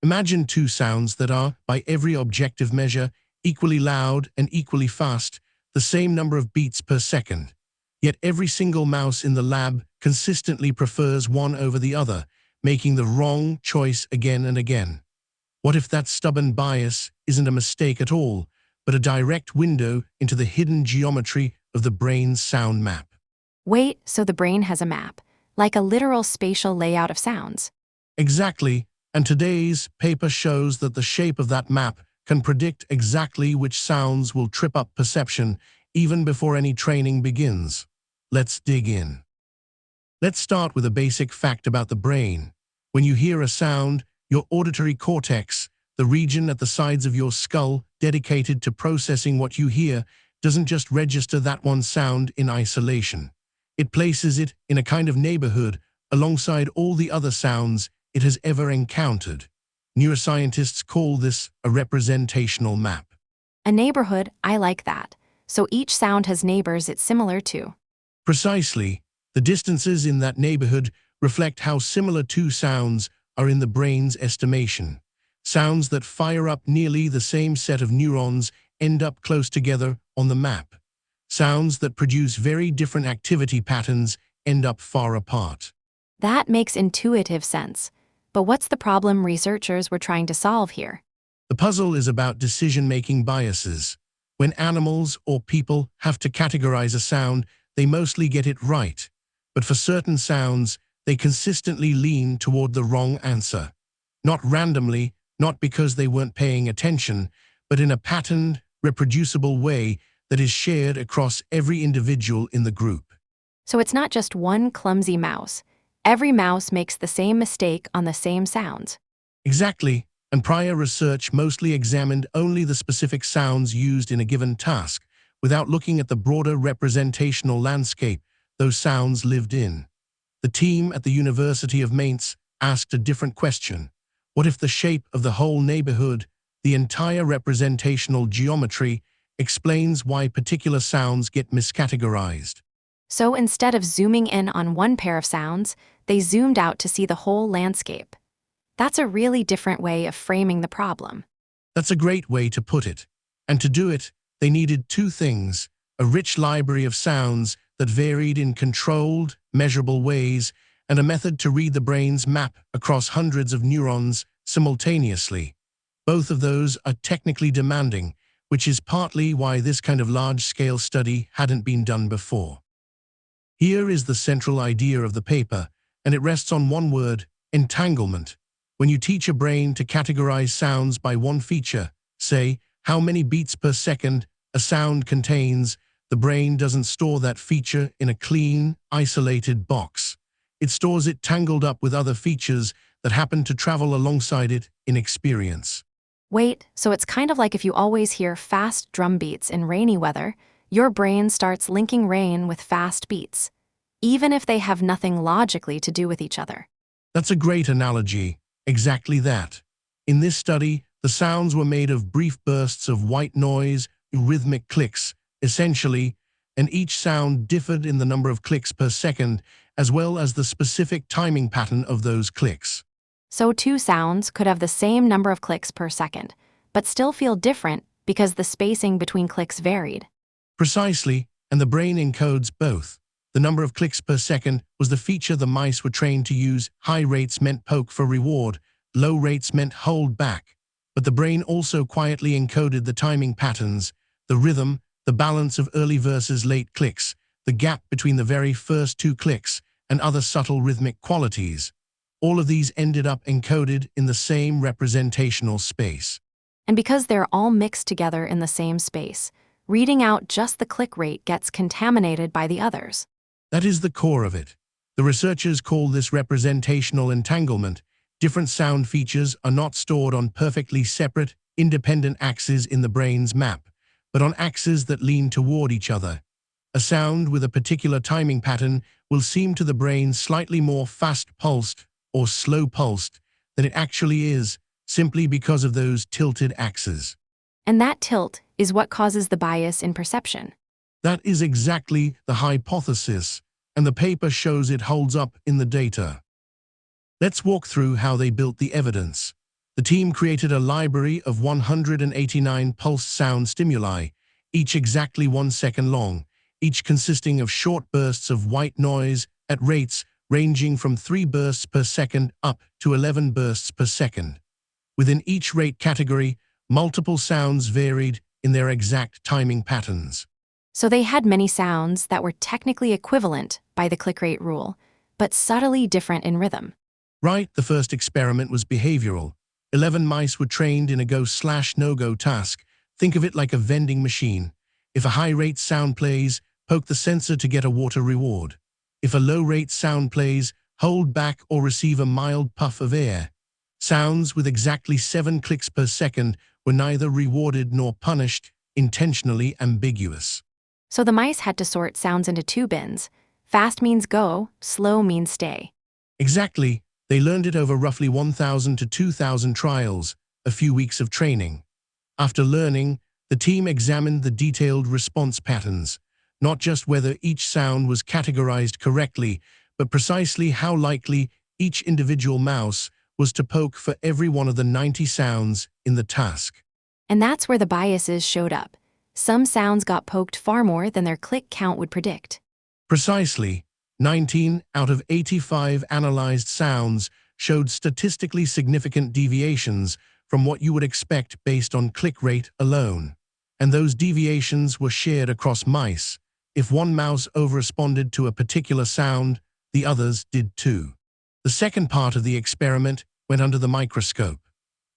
Imagine two sounds that are, by every objective measure, equally loud and equally fast, the same number of beats per second. Yet every single mouse in the lab consistently prefers one over the other, making the wrong choice again and again. What if that stubborn bias isn't a mistake at all, but a direct window into the hidden geometry of the brain's sound map? Wait, so the brain has a map, like a literal spatial layout of sounds. Exactly, and today's paper shows that the shape of that map can predict exactly which sounds will trip up perception even before any training begins. Let's dig in. Let's start with a basic fact about the brain. When you hear a sound, your auditory cortex, the region at the sides of your skull dedicated to processing what you hear, doesn't just register that one sound in isolation. It places it in a kind of neighborhood alongside all the other sounds it has ever encountered. Neuroscientists call this a representational map. A neighborhood, I like that. So each sound has neighbors it's similar to. Precisely, the distances in that neighborhood reflect how similar two sounds are in the brain's estimation. Sounds that fire up nearly the same set of neurons end up close together on the map. Sounds that produce very different activity patterns end up far apart. That makes intuitive sense. But what's the problem researchers were trying to solve here? The puzzle is about decision-making biases. When animals or people have to categorize a sound, they mostly get it right. But for certain sounds, they consistently lean toward the wrong answer. Not randomly, not because they weren't paying attention, but in a patterned, reproducible way that is shared across every individual in the group. So it's not just one clumsy mouse. Every mouse makes the same mistake on the same sounds. Exactly, and prior research mostly examined only the specific sounds used in a given task, without looking at the broader representational landscape those sounds lived in. The team at the University of Mainz asked a different question. What if the shape of the whole neighborhood, the entire representational geometry, explains why particular sounds get miscategorized? So instead of zooming in on one pair of sounds, they zoomed out to see the whole landscape. That's a really different way of framing the problem. That's a great way to put it. And to do it, they needed two things: a rich library of sounds that varied in controlled, measurable ways, and a method to read the brain's map across hundreds of neurons simultaneously. Both of those are technically demanding, which is partly why this kind of large-scale study hadn't been done before. Here is the central idea of the paper, and it rests on one word: entanglement. When you teach a brain to categorize sounds by one feature, say, how many beats per second a sound contains, the brain doesn't store that feature in a clean, isolated box. It stores it tangled up with other features that happen to travel alongside it in experience. Wait, so it's kind of like if you always hear fast drum beats in rainy weather, your brain starts linking rain with fast beats, even if they have nothing logically to do with each other. That's a great analogy. Exactly that. In this study, the sounds were made of brief bursts of white noise, rhythmic clicks, essentially, and each sound differed in the number of clicks per second, as well as the specific timing pattern of those clicks. So two sounds could have the same number of clicks per second, but still feel different because the spacing between clicks varied. Precisely, and the brain encodes both. The number of clicks per second was the feature the mice were trained to use. High rates meant poke for reward, low rates meant hold back. But the brain also quietly encoded the timing patterns, the rhythm, the balance of early versus late clicks, the gap between the very first two clicks, and other subtle rhythmic qualities. All of these ended up encoded in the same representational space. And because they're all mixed together in the same space, reading out just the click rate gets contaminated by the others. That is the core of it. The researchers call this representational entanglement. Different sound features are not stored on perfectly separate, independent axes in the brain's map, but on axes that lean toward each other. A sound with a particular timing pattern will seem to the brain slightly more fast-pulsed or slow-pulsed than it actually is, simply because of those tilted axes. And that tilt is what causes the bias in perception. That is exactly the hypothesis, and the paper shows it holds up in the data. Let's walk through how they built the evidence. The team created a library of 189 pulse sound stimuli, each exactly 1 second long, each consisting of short bursts of white noise at rates ranging from 3 bursts per second up to 11 bursts per second. Within each rate category, multiple sounds varied in their exact timing patterns. So they had many sounds that were technically equivalent by the click rate rule, but subtly different in rhythm. Right, the first experiment was behavioral. 11 mice were trained in a go/no-go task. Think of it like a vending machine. If a high-rate sound plays, poke the sensor to get a water reward. If a low-rate sound plays, hold back or receive a mild puff of air. Sounds with exactly 7 clicks per second were neither rewarded nor punished, intentionally ambiguous. So the mice had to sort sounds into 2 bins. Fast means go, slow means stay. Exactly. They learned it over roughly 1,000 to 2,000 trials, a few weeks of training. After learning, the team examined the detailed response patterns, not just whether each sound was categorized correctly, but precisely how likely each individual mouse was to poke for every one of the 90 sounds in the task. And that's where the biases showed up. Some sounds got poked far more than their click count would predict. Precisely, 19 out of 85 analyzed sounds showed statistically significant deviations from what you would expect based on click rate alone. And those deviations were shared across mice. If one mouse overresponded to a particular sound, the others did too. The second part of the experiment went under the microscope.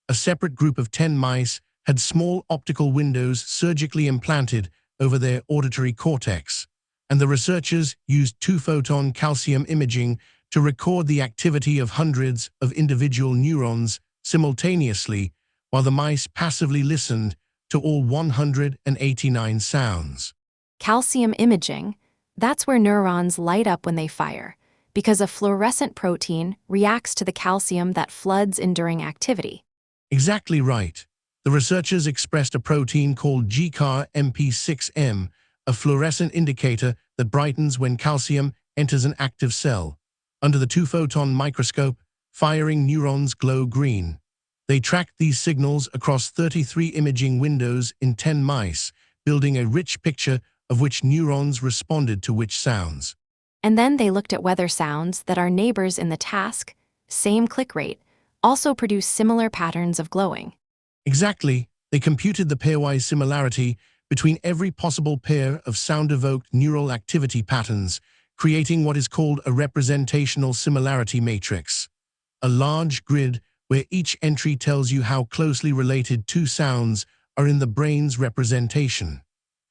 A separate group of 10 mice had small optical windows surgically implanted over their auditory cortex, and the researchers used 2-photon calcium imaging to record the activity of hundreds of individual neurons simultaneously while the mice passively listened to all 189 sounds. Calcium imaging, that's where neurons light up when they fire, because a fluorescent protein reacts to the calcium that floods in during activity. Exactly right. The researchers expressed a protein called GCAR-MP6M, a fluorescent indicator that brightens when calcium enters an active cell. Under the 2-photon microscope, firing neurons glow green. They tracked these signals across 33 imaging windows in 10 mice, building a rich picture of which neurons responded to which sounds. And then they looked at whether sounds that are neighbors in the task, same click rate, also produce similar patterns of glowing. Exactly, they computed the pairwise similarity between every possible pair of sound-evoked neural activity patterns, creating what is called a representational similarity matrix, a large grid where each entry tells you how closely related two sounds are in the brain's representation.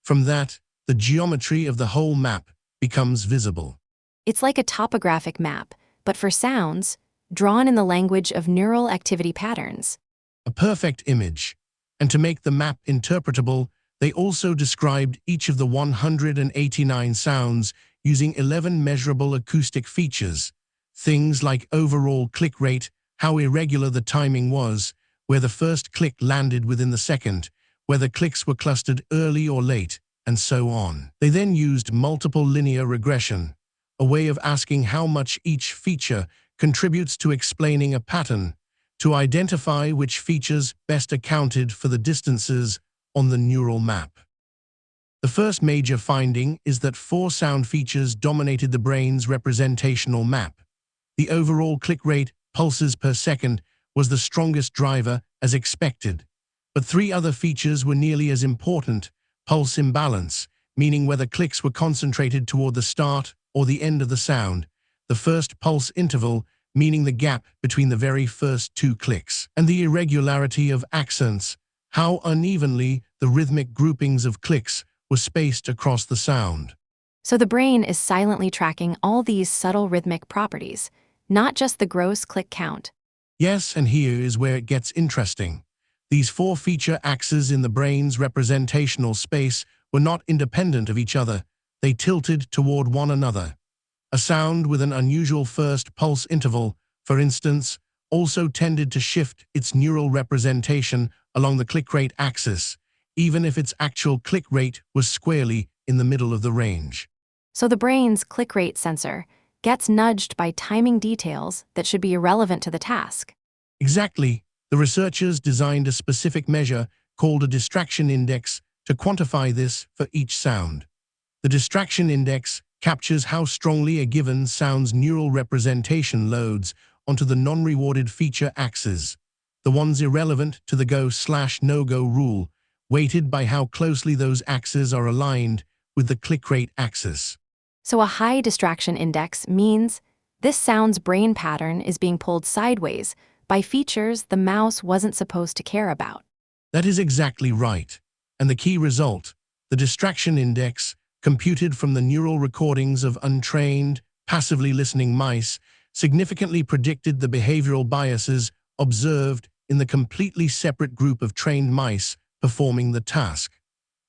From that, the geometry of the whole map becomes visible. It's like a topographic map, but for sounds, drawn in the language of neural activity patterns. A perfect image. And to make the map interpretable, they also described each of the 189 sounds using 11 measurable acoustic features. Things like overall click rate, how irregular the timing was, where the first click landed within the second, whether clicks were clustered early or late, and so on. They then used multiple linear regression, a way of asking how much each feature contributes to explaining a pattern, to identify which features best accounted for the distances on the neural map. The first major finding is that 4 sound features dominated the brain's representational map. The overall click rate, pulses per second, was the strongest driver, as expected. But 3 other features were nearly as important: pulse imbalance, meaning whether clicks were concentrated toward the start or the end of the sound; the first pulse interval, meaning the gap between the very first 2 clicks; and the irregularity of accents, how unevenly the rhythmic groupings of clicks were spaced across the sound. So the brain is silently tracking all these subtle rhythmic properties, not just the gross click count. Yes, and here is where it gets interesting. These 4 feature axes in the brain's representational space were not independent of each other. They tilted toward one another. A sound with an unusual first pulse interval, for instance, also tended to shift its neural representation along the click rate axis, even if its actual click rate was squarely in the middle of the range. So the brain's click rate sensor gets nudged by timing details that should be irrelevant to the task. Exactly. The researchers designed a specific measure called a distraction index to quantify this for each sound. The distraction index captures how strongly a given sound's neural representation loads onto the non-rewarded feature axes, the ones irrelevant to the go/no-go rule, weighted by how closely those axes are aligned with the click rate axis. So a high distraction index means this sound's brain pattern is being pulled sideways by features the mouse wasn't supposed to care about. That is exactly right. And the key result, the distraction index, computed from the neural recordings of untrained, passively listening mice, significantly predicted the behavioral biases observed in the completely separate group of trained mice performing the task.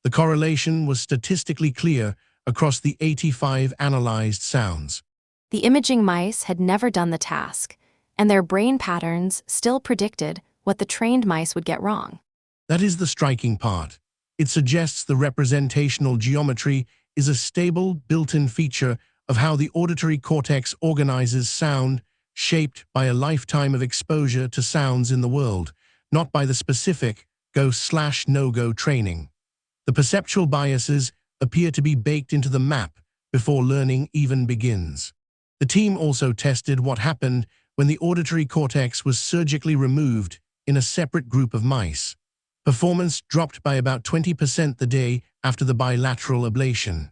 The correlation was statistically clear across the 85 analyzed sounds. The imaging mice had never done the task, and their brain patterns still predicted what the trained mice would get wrong. That is the striking part. It suggests the representational geometry is a stable, built-in feature of how the auditory cortex organizes sound, shaped by a lifetime of exposure to sounds in the world, not by the specific go/no-go training. The perceptual biases appear to be baked into the map before learning even begins. The team also tested what happened when the auditory cortex was surgically removed in a separate group of mice. Performance dropped by about 20% the day after the bilateral ablation.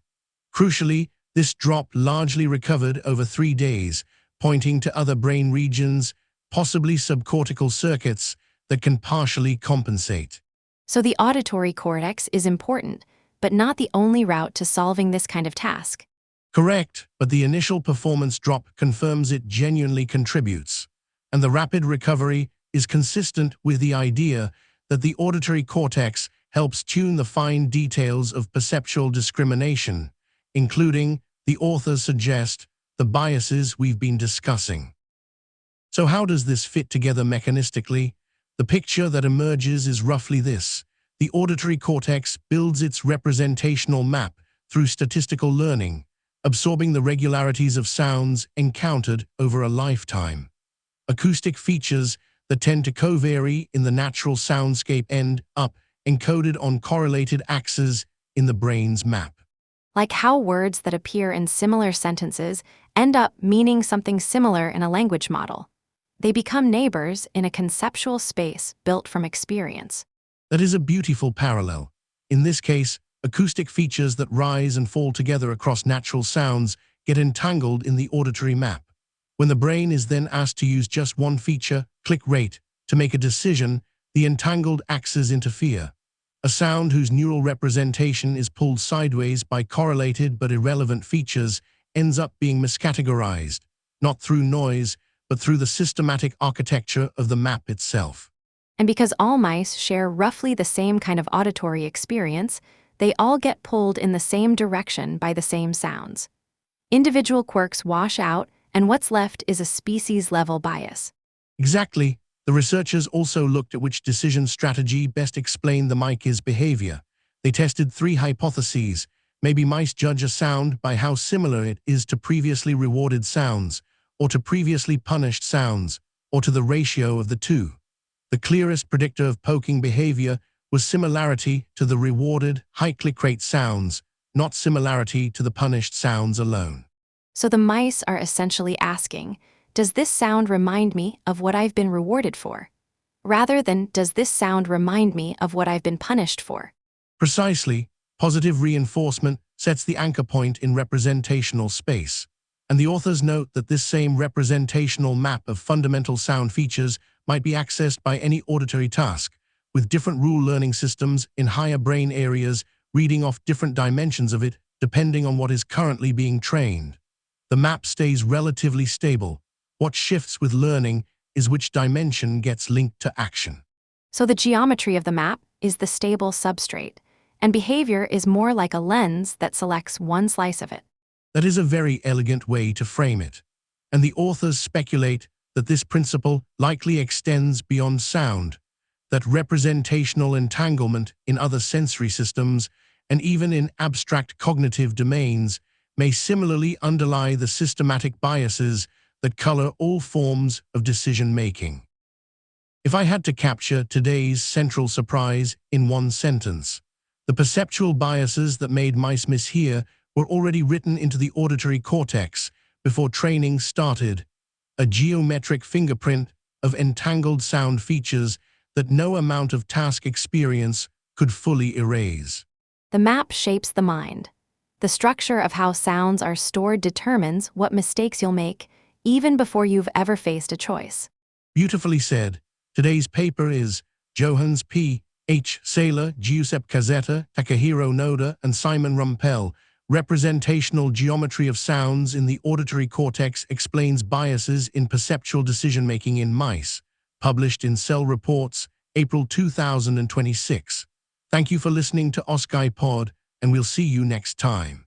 Crucially, this drop largely recovered over 3 days, pointing to other brain regions, possibly subcortical circuits, that can partially compensate. So the auditory cortex is important, but not the only route to solving this kind of task. Correct, but the initial performance drop confirms it genuinely contributes, and the rapid recovery is consistent with the idea that the auditory cortex helps tune the fine details of perceptual discrimination, including, the authors suggest, the biases we've been discussing. So how does this fit together mechanistically? The picture that emerges is roughly this. The auditory cortex builds its representational map through statistical learning, absorbing the regularities of sounds encountered over a lifetime. Acoustic features that tend to co-vary in the natural soundscape end up encoded on correlated axes in the brain's map. Like how words that appear in similar sentences end up meaning something similar in a language model. They become neighbors in a conceptual space built from experience. That is a beautiful parallel. In this case, acoustic features that rise and fall together across natural sounds get entangled in the auditory map. When the brain is then asked to use just one feature, click rate, to make a decision, the entangled axes interfere. A sound whose neural representation is pulled sideways by correlated but irrelevant features ends up being miscategorized, not through noise, but through the systematic architecture of the map itself. And because all mice share roughly the same kind of auditory experience, they all get pulled in the same direction by the same sounds. Individual quirks wash out, and what's left is a species-level bias. Exactly. The researchers also looked at which decision strategy best explained the mice's behavior. They tested 3 hypotheses. Maybe mice judge a sound by how similar it is to previously rewarded sounds, or to previously punished sounds, or to the ratio of the two. The clearest predictor of poking behavior was similarity to the rewarded, high click rate sounds, not similarity to the punished sounds alone. So the mice are essentially asking, does this sound remind me of what I've been rewarded for? Rather than, does this sound remind me of what I've been punished for? Precisely, positive reinforcement sets the anchor point in representational space. And the authors note that this same representational map of fundamental sound features might be accessed by any auditory task, with different rule learning systems in higher brain areas reading off different dimensions of it depending on what is currently being trained. The map stays relatively stable. What shifts with learning is which dimension gets linked to action. So the geometry of the map is the stable substrate, and behavior is more like a lens that selects one slice of it. That is a very elegant way to frame it. And the authors speculate that this principle likely extends beyond sound, that representational entanglement in other sensory systems and even in abstract cognitive domains may similarly underlie the systematic biases that color all forms of decision-making. If I had to capture today's central surprise in one sentence, the perceptual biases that made mice mishear were already written into the auditory cortex before training started, a geometric fingerprint of entangled sound features that no amount of task experience could fully erase. The map shapes the mind. The structure of how sounds are stored determines what mistakes you'll make, even before you've ever faced a choice. Beautifully said. Today's paper is Johannes P. H. Saylor, Giuseppe Cazzetta, Takahiro Noda, and Simon Rumpel. Representational Geometry of Sounds in the Auditory Cortex Explains Biases in Perceptual Decision-Making in Mice, published in Cell Reports, April 2026. Thank you for listening to Oskai Pod, and we'll see you next time.